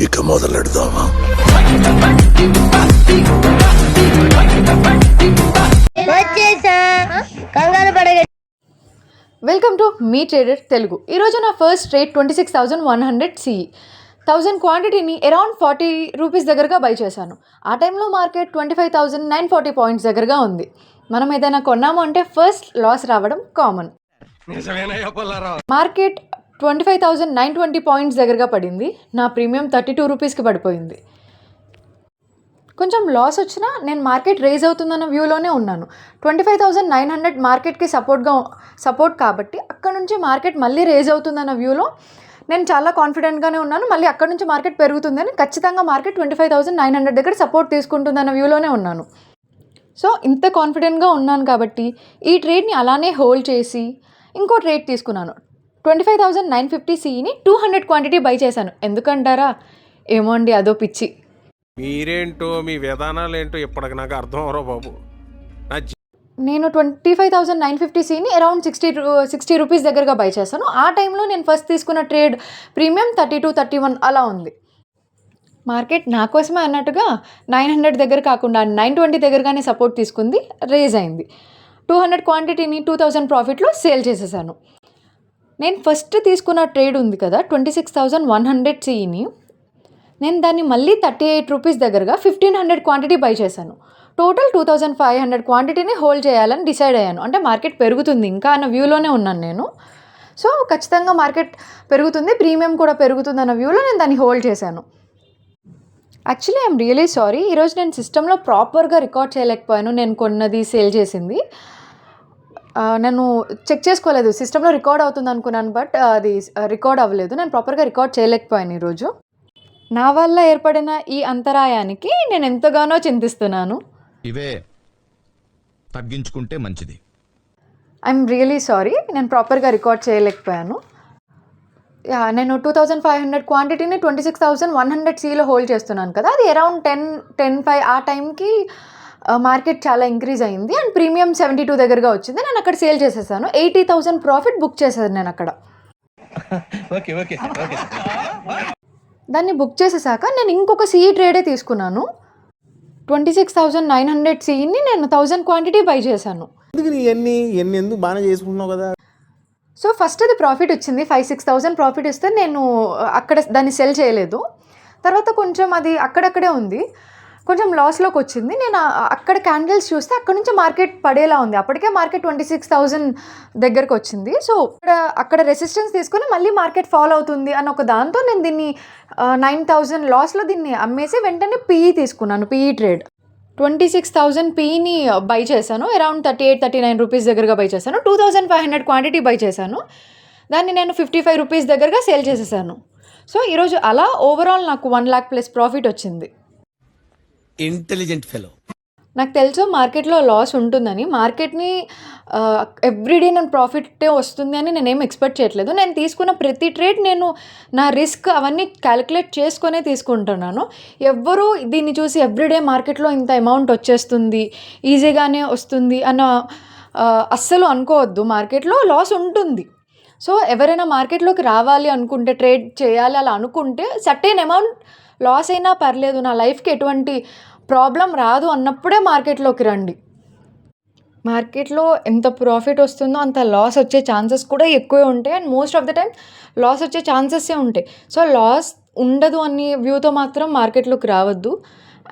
ఇక మొదలెడదామా? Welcome to మీ ట్రేడర్ తెలుగు. ఈరోజు నా ఫస్ట్ ట్రేడ్ 26,100 సిఈ 1000 క్వాంటిటీని అరౌండ్ 40 రూపీస్ దగ్గరగా బై చేశాను. ఆ టైంలో మార్కెట్ 25,940 పాయింట్స్ దగ్గరగా ఉంది. మనం ఏదైనా కొన్నాము అంటే ఫస్ట్ లాస్ రావడం కామన్. మార్కెట్ 25,920 పాయింట్స్ దగ్గరగా పడింది. నా ప్రీమియం 32 రూపీస్కి పడిపోయింది. కొంచెం లాస్ వచ్చినా నేను మార్కెట్ రేజ్ అవుతుందన్న వ్యూలోనే ఉన్నాను. 25,900 మార్కెట్కి సపోర్ట్ కాబట్టి అక్కడ నుంచి మార్కెట్ మళ్ళీ రేజ్ అవుతుందన్న వ్యూలో నేను చాలా కాన్ఫిడెంట్గానే ఉన్నాను. మళ్ళీ అక్కడ నుంచి మార్కెట్ పెరుగుతుందని, ఖచ్చితంగా మార్కెట్ 25,900 దగ్గర సపోర్ట్ తీసుకుంటుందన్న వ్యూలోనే ఉన్నాను. సో ఇంత కాన్ఫిడెంట్గా ఉన్నాను కాబట్టి ఈ ట్రేడ్ని అలానే హోల్డ్ చేసి ఇంకో ట్రేడ్ తీసుకున్నాను. 25,950 సిఈని 200 క్వాంటిటీ బై చేశాను. ఎందుకంటారా? ఏమో అండి, అదో పిచ్చి. మీరేంటో మీ విధానాలు ఏంటో ఇప్పటికి నాకు అర్థం అవరో బాబు. నేను 25,950 సిఈని అరౌండ్ 60 రూపీస్ దగ్గరగా బై చేశాను. ఆ టైంలో నేను ఫస్ట్ తీసుకున్న ట్రేడ్ ప్రీమియం 32, 31 అలా ఉంది. మార్కెట్ నా కోసమే అన్నట్టుగా 900 దగ్గర కాకుండా 920 దగ్గరగానే సపోర్ట్ తీసుకుంది, రేజ్ అయింది. 200 క్వాంటిటీని 2,000 ప్రాఫిట్లో సేల్ చేసేసాను. నేను ఫస్ట్ తీసుకున్న ట్రేడ్ ఉంది కదా 26,100 సిఈని, నేను దాన్ని మళ్ళీ 38 రూపీస్ దగ్గరగా 1,500 క్వాంటిటీ బై చేశాను. టోటల్ 2,500 క్వాంటిటీని హోల్డ్ చేయాలని డిసైడ్ అయ్యాను. అంటే మార్కెట్ పెరుగుతుంది ఇంకా అన్న వ్యూలోనే ఉన్నాను నేను. సో ఖచ్చితంగా మార్కెట్ పెరుగుతుంది, ప్రీమియం కూడా పెరుగుతుంది అన్న వ్యూలో నేను దాన్ని హోల్డ్ చేశాను. యాక్చువల్లీ ఐఎమ్ రియలీ సారీ, ఈరోజు నేను సిస్టంలో ప్రాపర్గా రికార్డ్ చేయలేకపోయాను. నేను కొన్నది సేల్ చేసింది నేను చెక్ చేసుకోలేదు. సిస్టంలో రికార్డ్ అవుతుంది అనుకున్నాను, బట్ అది రికార్డ్ అవ్వలేదు. నేను ప్రాపర్గా రికార్డ్ చేయలేకపోయాను ఈరోజు. నా వల్ల ఏర్పడిన ఈ అంతరాయానికి నేను ఎంతగానో చింతిస్తున్నాను. ఇవే తగ్గించుకుంటే మంచిది. ఐఎమ్ రియలీ సారీ, నేను ప్రాపర్గా రికార్డ్ చేయలేకపోయాను. నేను 2,500 క్వాంటిటీని 26,100 సిలో హోల్డ్ చేస్తున్నాను కదా, అది అరౌండ్ 10-5 ఆ టైంకి మార్కెట్ చాలా ఇంక్రీజ్ అయింది అండ్ ప్రీమియం 72 దగ్గరగా వచ్చింది. నేను అక్కడ సేల్ చేసేసాను. 80,000 ప్రాఫిట్ బుక్ చేశాను నేను అక్కడ. దాన్ని బుక్ చేసేసాక నేను ఇంకొక సిఈ ట్రేడే తీసుకున్నాను. 26,900 సిఈని నేను 1000 క్వాంటిటీ బై చేశాను. ఎందుకు బాగానే చేసుకుంటున్నావు కదా. సో ఫస్ట్ అది ప్రాఫిట్ వచ్చింది, 5-6,000 ప్రాఫిట్ ఇస్తే నేను అక్కడ దాన్ని సెల్ చేయలేదు. తర్వాత కొంచెం అది అక్కడక్కడే ఉంది, కొంచెం లాస్లోకి వచ్చింది. నేను అక్కడ క్యాండిల్స్ చూస్తే అక్కడ నుంచి మార్కెట్ పడేలా ఉంది. అప్పటికే మార్కెట్ 26,000 దగ్గరకు వచ్చింది. సో అక్కడ రెసిస్టెన్స్ తీసుకొని మళ్ళీ మార్కెట్ ఫాలో అవుతుంది అన్న ఒక దాంతో నేను దీన్ని 9,000 లాస్లో దీన్ని అమ్మేసి వెంటనే పీఈ తీసుకున్నాను. పీఈ ట్రేడ్ 26,000 పీఈని బై చేశాను. అరౌండ్ 38-39 రూపీస్ దగ్గరగా బై చేశాను. 2,500 క్వాంటిటీ బై చేశాను. దాన్ని నేను 55 రూపీస్ దగ్గరగా సేల్ చేసేసాను. సో ఈరోజు అలా ఓవరాల్ నాకు 1 lakh ప్లస్ ప్రాఫిట్ వచ్చింది. Intelligent fellow. నాకు తెలుసు మార్కెట్లో లాస్ ఉంటుందని. మార్కెట్ని ఎవ్రీడే నేను ప్రాఫిట్ వస్తుంది అని నేనేం ఎక్స్పెక్ట్ చేయట్లేదు. నేను తీసుకున్న ప్రతి ట్రేడ్ నేను నా రిస్క్ అవన్నీ క్యాలిక్యులేట్ చేసుకునే తీసుకుంటున్నాను. ఎవ్వరూ దీన్ని చూసి ఎవ్రీడే మార్కెట్లో ఇంత అమౌంట్ వచ్చేస్తుంది, ఈజీగానే వస్తుంది అన్న అస్సలు అనుకోవద్దు. మార్కెట్లో లాస్ ఉంటుంది. సో ఎవరైనా మార్కెట్లోకి రావాలి అనుకుంటే, ట్రేడ్ చేయాలి అలా అనుకుంటే, సర్టెన్ అమౌంట్ లాస్ అయినా పర్లేదు, నా లైఫ్కి ఎటువంటి ప్రాబ్లం రాదు అన్నప్పుడే మార్కెట్లోకి రండి. మార్కెట్లో ఎంత ప్రాఫిట్ వస్తుందో అంత లాస్ వచ్చే ఛాన్సెస్ కూడా ఎక్కువే ఉంటాయి and most of the time loss వచ్చే ఛాన్సెస్సే ఉంటాయి. సో లాస్ ఉండదు అనే వ్యూతో మాత్రం మార్కెట్లోకి రావద్దు.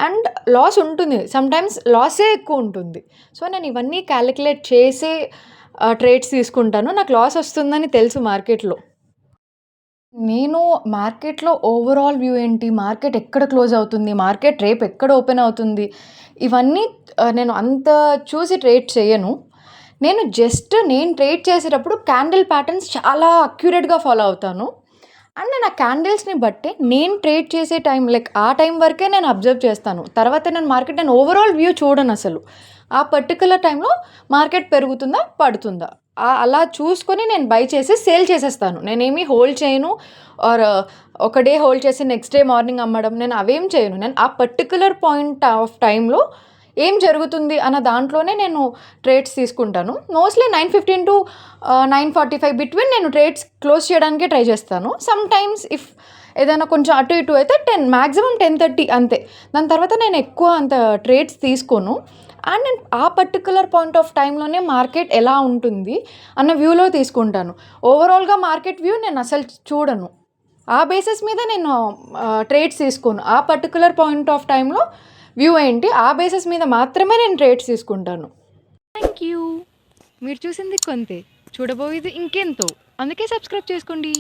అండ్ లాస్ ఉంటుంది, సమ్టైమ్స్ లాసే ఎక్కువ ఉంటుంది. సో నేను ఇవన్నీ క్యాలిక్యులేట్ చేసే ట్రేడ్స్ తీసుకుంటాను. నాకు లాస్ వస్తుందని తెలుసు మార్కెట్లో. నేను మార్కెట్లో ఓవరాల్ వ్యూ ఏంటి, మార్కెట్ ఎక్కడ క్లోజ్ అవుతుంది, మార్కెట్ రేపు ఎక్కడ ఓపెన్ అవుతుంది, ఇవన్నీ నేను అంత చూసి ట్రేడ్ చేయను. నేను ట్రేడ్ చేసేటప్పుడు క్యాండిల్ ప్యాటర్న్స్ చాలా అక్యురేట్గా ఫాలో అవుతాను. అండ్ నేను ఆ క్యాండిల్స్ని బట్టి నేను ట్రేడ్ చేసే టైం ఆ టైం వరకే నేను అబ్జర్వ్ చేస్తాను. తర్వాత నేను ఓవరాల్ వ్యూ చూడను అసలు. ఆ పర్టికులర్ టైంలో మార్కెట్ పెరుగుతుందా పడుతుందా అలా చూసుకొని నేను బై చేసి సేల్ చేసేస్తాను. నేనేమి హోల్డ్ చేయను ఆర్ ఒక డే హోల్డ్ చేసి నెక్స్ట్ డే మార్నింగ్ అమ్మడం, నేను అవేం చేయను. నేను ఆ పర్టికులర్ పాయింట్ ఆఫ్ టైంలో ఏం జరుగుతుంది అన్న దాంట్లోనే నేను ట్రేడ్స్ తీసుకుంటాను. మోస్ట్లీ 9:15 to 9:45 బిట్వీన్ నేను ట్రేడ్స్ క్లోజ్ చేయడానికే ట్రై చేస్తాను. సమ్ టైమ్స్ ఇఫ్ ఏదైనా కొంచెం అటు ఇటు అయితే 10 మ్యాక్సిమం 10:30 అంతే. దాని తర్వాత నేను ఎక్కువ అంత ట్రేడ్స్ తీసుకోను. అండ్ నేను ఆ పర్టిక్యులర్ పాయింట్ ఆఫ్ టైంలోనే మార్కెట్ ఎలా ఉంటుంది అన్న వ్యూలో తీసుకుంటాను. ఓవరాల్గా మార్కెట్ వ్యూ నేను అసలు చూడను. ఆ బేసిస్ మీద నేను ట్రేడ్స్ తీసుకోను. ఆ పర్టిక్యులర్ పాయింట్ ఆఫ్ టైంలో వ్యూ ఏంటి, ఆ బేసిస్ మీద మాత్రమే నేను ట్రేడ్స్ తీసుకుంటాను. Thank you. మీరు చూసింది కొంతే, చూడబోయేది ఇంకెంతో. అందుకే సబ్స్క్రైబ్ చేసుకోండి.